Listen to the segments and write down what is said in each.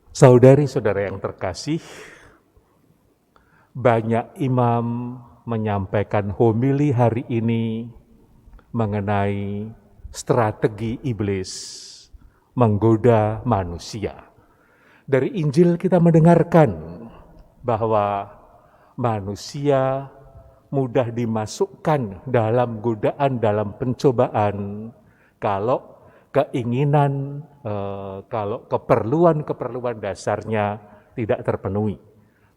Saudari-saudara yang terkasih, banyak imam menyampaikan homili hari ini mengenai strategi iblis menggoda manusia. Dari Injil kita mendengarkan bahwa manusia mudah dimasukkan dalam godaan, dalam pencobaan kalau keinginan, kalau keperluan-keperluan dasarnya tidak terpenuhi.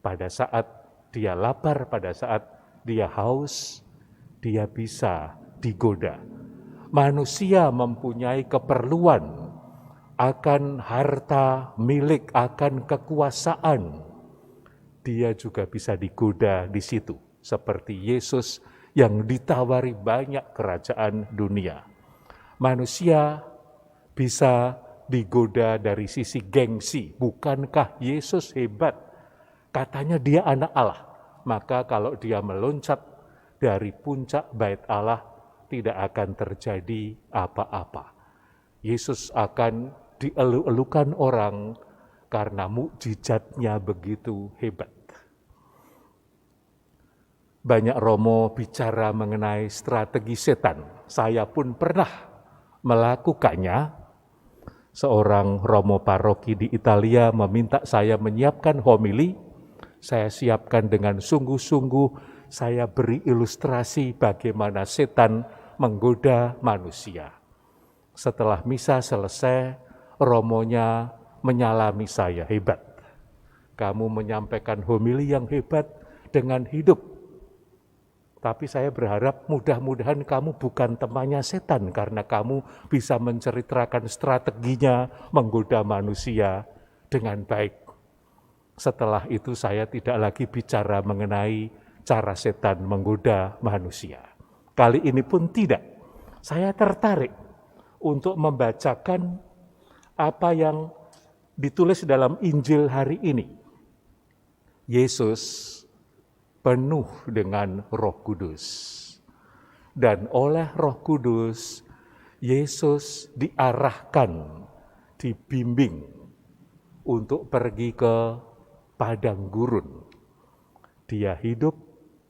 Pada saat dia lapar, pada saat dia haus, dia bisa digoda. Manusia mempunyai keperluan akan harta milik, akan kekuasaan. Dia juga bisa digoda di situ, seperti Yesus yang ditawari banyak kerajaan dunia. Manusia bisa digoda dari sisi gengsi. Bukankah Yesus hebat? Katanya dia anak Allah. Maka kalau dia meloncat dari puncak bait Allah, tidak akan terjadi apa-apa. Yesus akan dielu-elukan orang karena mukjizatnya begitu hebat. Banyak romo bicara mengenai strategi setan. Saya pun pernah melakukannya. Seorang romo paroki di Italia meminta saya menyiapkan homili. Saya siapkan dengan sungguh-sungguh, saya beri ilustrasi bagaimana setan menggoda manusia. Setelah misa selesai, romonya menyalami saya, hebat. Kamu menyampaikan homili yang hebat dengan hidup. Tapi saya berharap mudah-mudahan kamu bukan temannya setan karena kamu bisa menceritakan strateginya menggoda manusia dengan baik. Setelah itu saya tidak lagi bicara mengenai cara setan menggoda manusia. Kali ini pun tidak. Saya tertarik untuk membacakan apa yang ditulis dalam Injil hari ini. Yesus penuh dengan Roh Kudus. Dan oleh Roh Kudus, Yesus diarahkan, dibimbing untuk pergi ke padang gurun. Dia hidup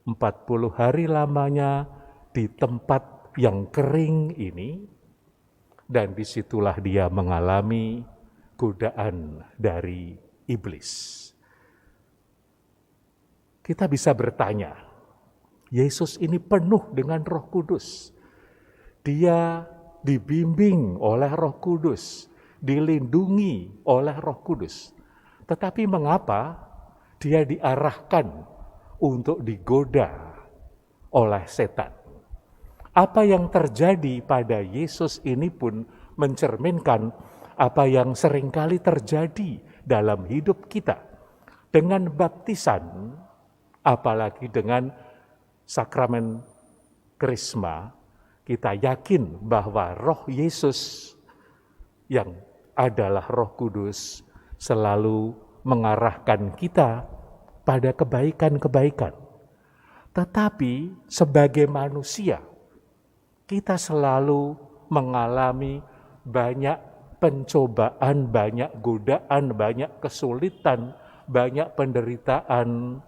40 hari lamanya di tempat yang kering ini, dan disitulah dia mengalami godaan dari iblis. Kita bisa bertanya, Yesus ini penuh dengan Roh Kudus. Dia dibimbing oleh Roh Kudus, dilindungi oleh Roh Kudus. Tetapi mengapa dia diarahkan untuk digoda oleh setan? Apa yang terjadi pada Yesus ini pun mencerminkan apa yang seringkali terjadi dalam hidup kita. Dengan baptisan, apalagi dengan sakramen Krisma, kita yakin bahwa Roh Yesus yang adalah Roh Kudus selalu mengarahkan kita pada kebaikan-kebaikan. Tetapi sebagai manusia, kita selalu mengalami banyak pencobaan, banyak godaan, banyak kesulitan, banyak penderitaan.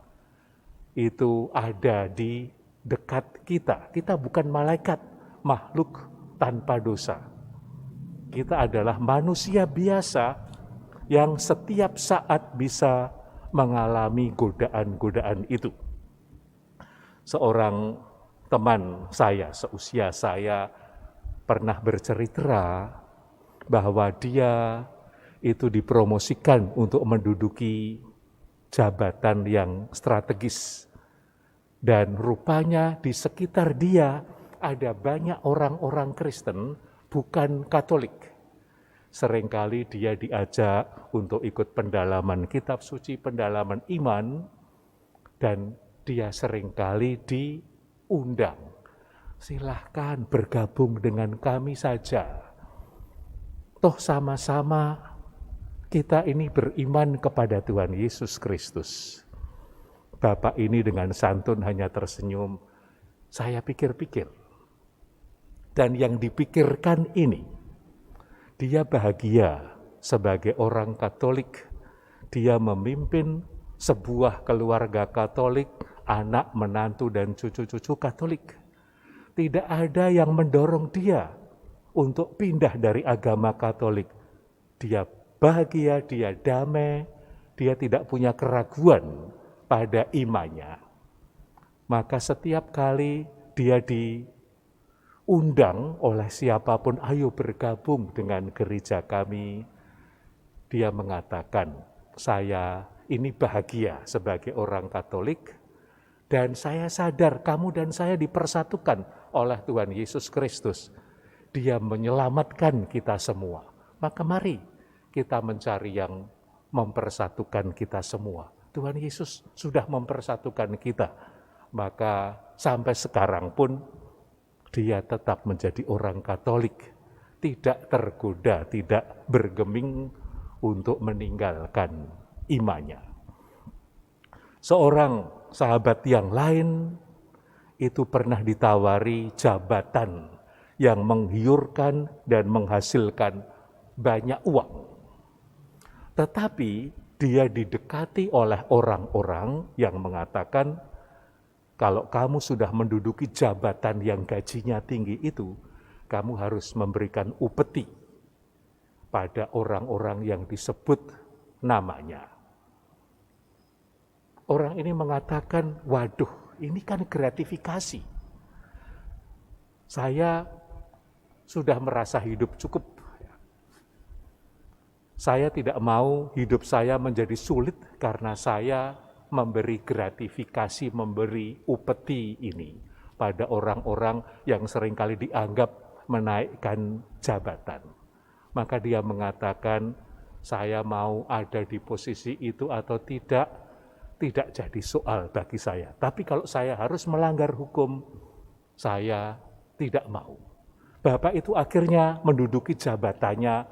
Itu ada di dekat kita. Kita bukan malaikat, makhluk tanpa dosa. Kita adalah manusia biasa yang setiap saat bisa mengalami godaan-godaan itu. Seorang teman saya, seusia saya, pernah bercerita bahwa dia itu dipromosikan untuk menduduki jabatan yang strategis. Dan rupanya di sekitar dia ada banyak orang-orang Kristen bukan Katolik. Seringkali dia diajak untuk ikut pendalaman kitab suci, pendalaman iman, dan dia seringkali diundang. Silahkan bergabung dengan kami saja. Toh sama-sama kita ini beriman kepada Tuhan Yesus Kristus. Bapak ini dengan santun hanya tersenyum. Saya pikir-pikir. Dan yang dipikirkan ini, dia bahagia sebagai orang Katolik dia memimpin sebuah keluarga Katolik, anak, menantu, dan cucu-cucu Katolik. Tidak ada yang mendorong dia untuk pindah dari agama Katolik. Dia bahagia, dia damai, dia tidak punya keraguan pada imannya. Maka setiap kali dia diundang oleh siapapun, ayo bergabung dengan gereja kami, dia mengatakan, saya ini bahagia sebagai orang Katolik, dan saya sadar kamu dan saya dipersatukan oleh Tuhan Yesus Kristus. Dia menyelamatkan kita semua. Maka mari kita mencari yang mempersatukan kita semua. Tuhan Yesus sudah mempersatukan kita. Maka sampai sekarang pun dia tetap menjadi orang Katolik. Tidak tergoda, tidak bergeming untuk meninggalkan imannya. Seorang sahabat yang lain itu pernah ditawari jabatan yang menggiurkan dan menghasilkan banyak uang. Tetapi dia didekati oleh orang-orang yang mengatakan, kalau kamu sudah menduduki jabatan yang gajinya tinggi itu, kamu harus memberikan upeti pada orang-orang yang disebut namanya. Orang ini mengatakan, waduh, ini kan gratifikasi. Saya sudah merasa hidup cukup. Saya tidak mau hidup saya menjadi sulit karena saya memberi gratifikasi, memberi upeti ini pada orang-orang yang seringkali dianggap menaikkan jabatan. Maka dia mengatakan, saya mau ada di posisi itu atau tidak jadi soal bagi saya. Tapi kalau saya harus melanggar hukum, saya tidak mau. Bapak itu akhirnya menduduki jabatannya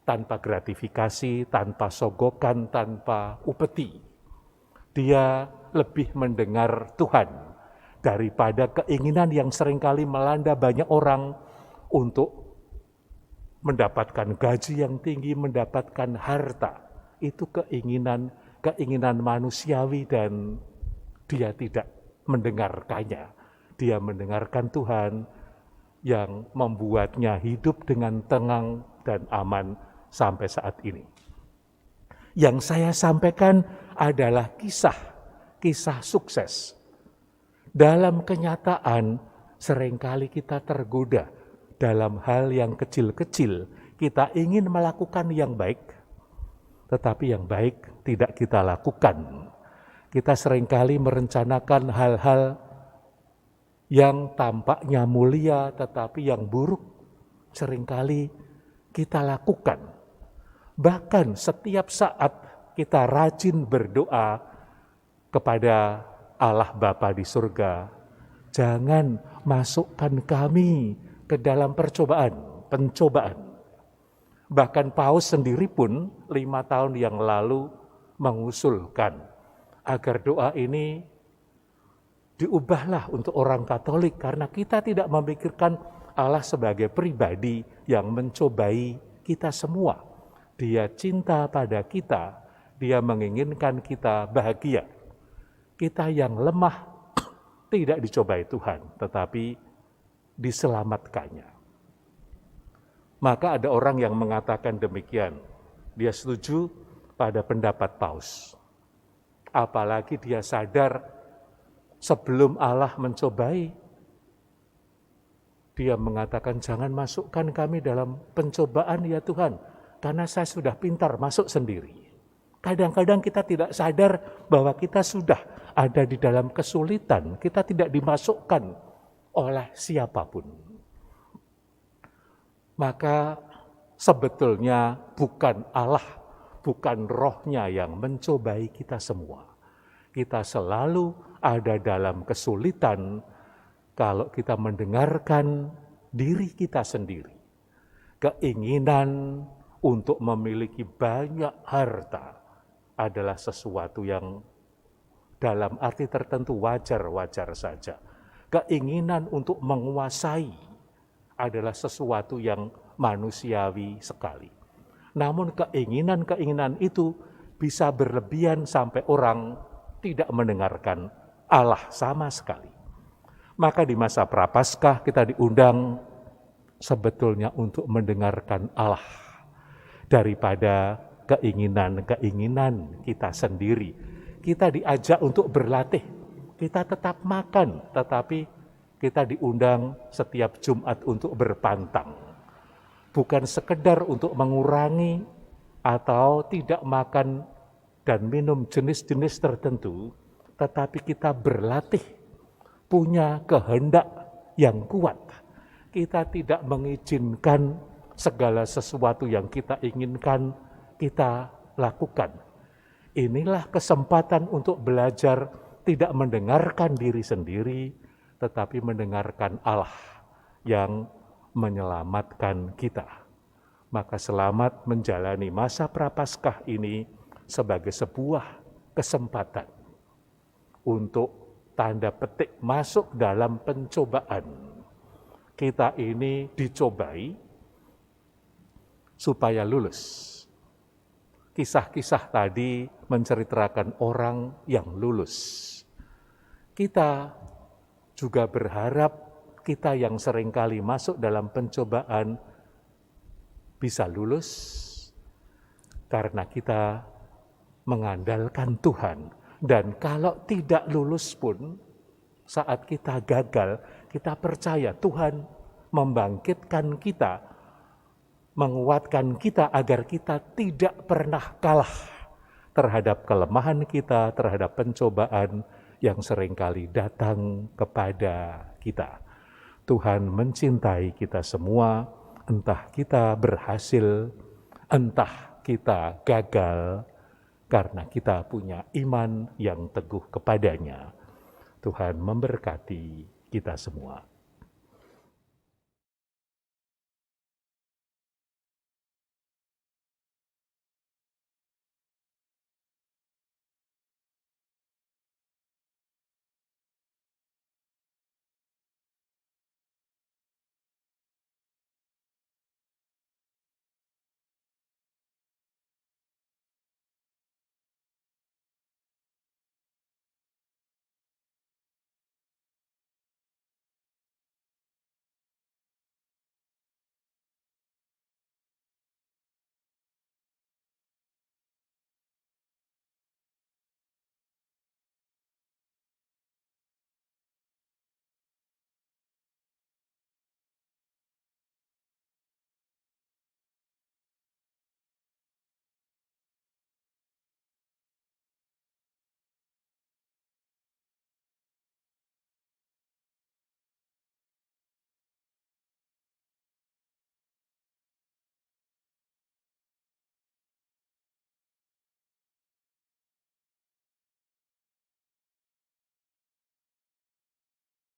tanpa gratifikasi, tanpa sogokan, tanpa upeti. Dia lebih mendengar Tuhan daripada keinginan yang seringkali melanda banyak orang untuk mendapatkan gaji yang tinggi, mendapatkan harta. Itu keinginan manusiawi dan dia tidak mendengarkannya. Dia mendengarkan Tuhan yang membuatnya hidup dengan tenang dan aman sampai saat ini. Yang saya sampaikan adalah kisah sukses. Dalam kenyataan seringkali kita tergoda dalam hal yang kecil-kecil. Kita ingin melakukan yang baik, tetapi yang baik tidak kita lakukan. Kita seringkali merencanakan hal-hal yang tampaknya mulia, tetapi yang buruk seringkali kita lakukan. Bahkan setiap saat kita rajin berdoa kepada Allah Bapa di surga, jangan masukkan kami ke dalam pencobaan. Bahkan Paus sendiri pun 5 tahun yang lalu mengusulkan agar doa ini diubahlah untuk orang Katolik, karena kita tidak memikirkan Allah sebagai pribadi yang mencobai kita semua. Dia cinta pada kita, dia menginginkan kita bahagia. Kita yang lemah tidak dicobai Tuhan, tetapi diselamatkannya. Maka ada orang yang mengatakan demikian. Dia setuju pada pendapat Paus. Apalagi dia sadar sebelum Allah mencobai, dia mengatakan, jangan masukkan kami dalam pencobaan ya Tuhan, karena saya sudah pintar masuk sendiri. Kadang-kadang kita tidak sadar bahwa kita sudah ada di dalam kesulitan, kita tidak dimasukkan oleh siapapun. Maka sebetulnya bukan Allah, bukan rohnya yang mencobai kita semua. Kita selalu ada dalam kesulitan kalau kita mendengarkan diri kita sendiri. Keinginan untuk memiliki banyak harta adalah sesuatu yang dalam arti tertentu wajar-wajar saja. Keinginan untuk menguasai adalah sesuatu yang manusiawi sekali. Namun keinginan-keinginan itu bisa berlebihan sampai orang tidak mendengarkan Allah sama sekali. Maka di masa Prapaskah kita diundang sebetulnya untuk mendengarkan Allah daripada keinginan-keinginan kita sendiri. Kita diajak untuk berlatih, kita tetap makan, tetapi kita diundang setiap Jumat untuk berpantang. Bukan sekedar untuk mengurangi atau tidak makan dan minum jenis-jenis tertentu, tetapi kita berlatih, punya kehendak yang kuat. Kita tidak mengizinkan segala sesuatu yang kita inginkan kita lakukan. Inilah kesempatan untuk belajar tidak mendengarkan diri sendiri, tetapi mendengarkan Allah yang menyelamatkan kita. Maka selamat menjalani masa Prapaskah ini sebagai sebuah kesempatan untuk tanda petik masuk dalam pencobaan. Kita ini dicobai supaya lulus. Kisah-kisah tadi menceritakan orang yang lulus. Kita juga berharap kita yang seringkali masuk dalam pencobaan bisa lulus karena kita mengandalkan Tuhan. Dan kalau tidak lulus pun, saat kita gagal, kita percaya Tuhan membangkitkan kita, menguatkan kita agar kita tidak pernah kalah terhadap kelemahan kita, terhadap pencobaan yang seringkali datang kepada kita. Tuhan mencintai kita semua, entah kita berhasil, entah kita gagal, karena kita punya iman yang teguh kepadanya. Tuhan memberkati kita semua.